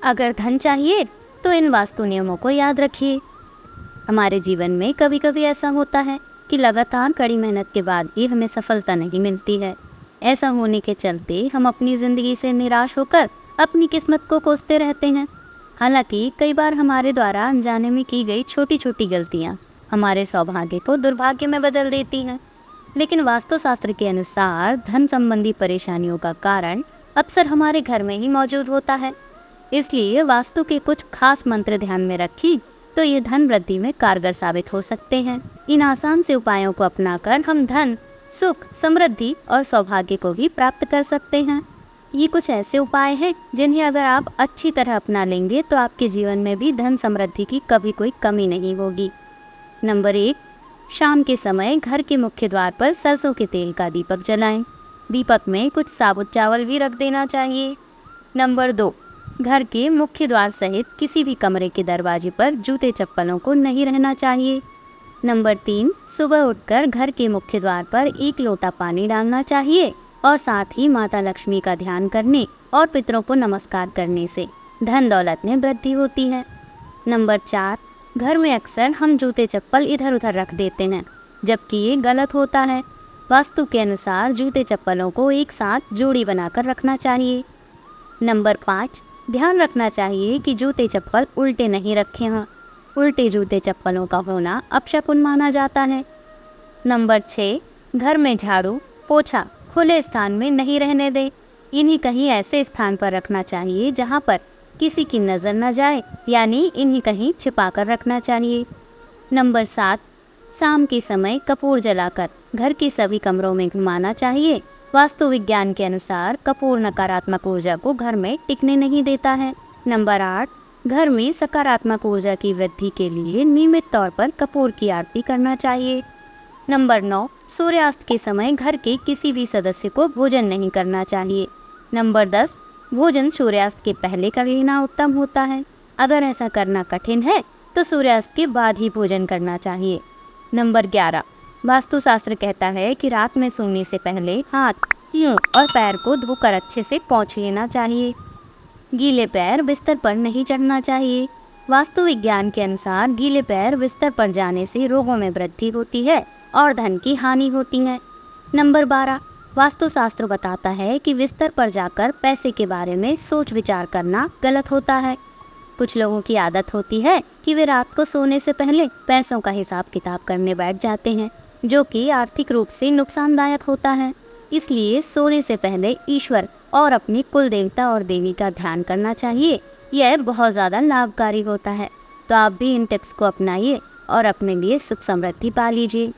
अगर धन चाहिए तो इन वास्तु नियमों को याद रखिए। हमारे जीवन में कभी कभी ऐसा होता है कि लगातार कड़ी मेहनत के बाद भी हमें सफलता नहीं मिलती है। ऐसा होने के चलते हम अपनी ज़िंदगी से निराश होकर अपनी किस्मत को कोसते रहते हैं। हालांकि कई बार हमारे द्वारा अनजाने में की गई छोटी छोटी गलतियां हमारे सौभाग्य को दुर्भाग्य में बदल देती हैं। लेकिन वास्तुशास्त्र के अनुसार धन संबंधी परेशानियों का कारण अक्सर हमारे घर में ही मौजूद होता है। इसलिए वास्तु के कुछ खास मंत्र ध्यान में रखी तो ये धन वृद्धि में कारगर साबित हो सकते हैं। इन आसान से उपायों को अपनाकर हम धन, सुख, समृद्धि और सौभाग्य को भी प्राप्त कर सकते हैं। ये कुछ ऐसे उपाय हैं जिन्हें अगर आप अच्छी तरह अपना लेंगे तो आपके जीवन में भी धन समृद्धि की कभी कोई कमी नहीं होगी। नंबर 1, शाम के समय घर के मुख्य द्वार पर सरसों के तेल का दीपक जलाएं। दीपक में कुछ साबुत चावल भी रख देना चाहिए। नंबर 2, घर के मुख्य द्वार सहित किसी भी कमरे के दरवाजे पर जूते चप्पलों को नहीं रहना चाहिए। नंबर 3, सुबह उठकर घर के मुख्य द्वार पर 1 लोटा पानी डालना चाहिए और साथ ही माता लक्ष्मी का ध्यान करने और पितरों को नमस्कार करने से धन दौलत में वृद्धि होती है। नंबर 4, घर में अक्सर हम जूते चप्पल इधर उधर रख देते हैं, जबकि ये गलत होता है। वास्तु के अनुसार जूते चप्पलों को एक साथ जोड़ी बनाकर रखना चाहिए। नंबर 5, ध्यान रखना चाहिए कि जूते चप्पल उल्टे नहीं रखे हों। उल्टे जूते चप्पलों का होना अपशकुन माना जाता है। नंबर 6, घर में झाड़ू, पोछा खुले स्थान में नहीं रहने दें। इन्हीं कहीं ऐसे स्थान पर रखना चाहिए जहां पर किसी की नज़र न जाए, यानी इन्हीं कहीं छिपा कर रखना चाहिए। नंबर 7, शाम के समय कपूर जलाकर घर के सभी कमरों में घुमाना चाहिए। वास्तु विज्ञान के अनुसार कपूर नकारात्मक ऊर्जा को घर में टिकने नहीं देता है। नंबर 8, घर में सकारात्मक ऊर्जा की वृद्धि के लिए नियमित तौर पर कपूर की आरती करना चाहिए। नंबर 9, सूर्यास्त के समय घर के किसी भी सदस्य को भोजन नहीं करना चाहिए। नंबर 10, भोजन सूर्यास्त के पहले कर लेना उत्तम होता है। अगर ऐसा करना कठिन है तो सूर्यास्त के बाद ही भोजन करना चाहिए। नंबर 11, वास्तुशास्त्र कहता है कि रात में सोने से पहले हाथ, मुंह और पैर को धोकर अच्छे से पोंछ लेना चाहिए। गीले पैर बिस्तर पर नहीं चढ़ना चाहिए। वास्तु विज्ञान के अनुसार गीले पैर बिस्तर पर जाने से रोगों में वृद्धि होती है और धन की हानि होती है। नंबर 12, वास्तुशास्त्र बताता है कि बिस्तर पर जाकर पैसे के बारे में सोच विचार करना गलत होता है। कुछ लोगों की आदत होती है कि वे रात को सोने से पहले पैसों का हिसाब किताब करने बैठ जाते हैं, जो कि आर्थिक रूप से नुकसानदायक होता है। इसलिए सोने से पहले ईश्वर और अपने कुल देवता और देवी का ध्यान करना चाहिए। यह बहुत ज़्यादा लाभकारी होता है। तो आप भी इन टिप्स को अपनाइए और अपने लिए सुख समृद्धि पा लीजिए।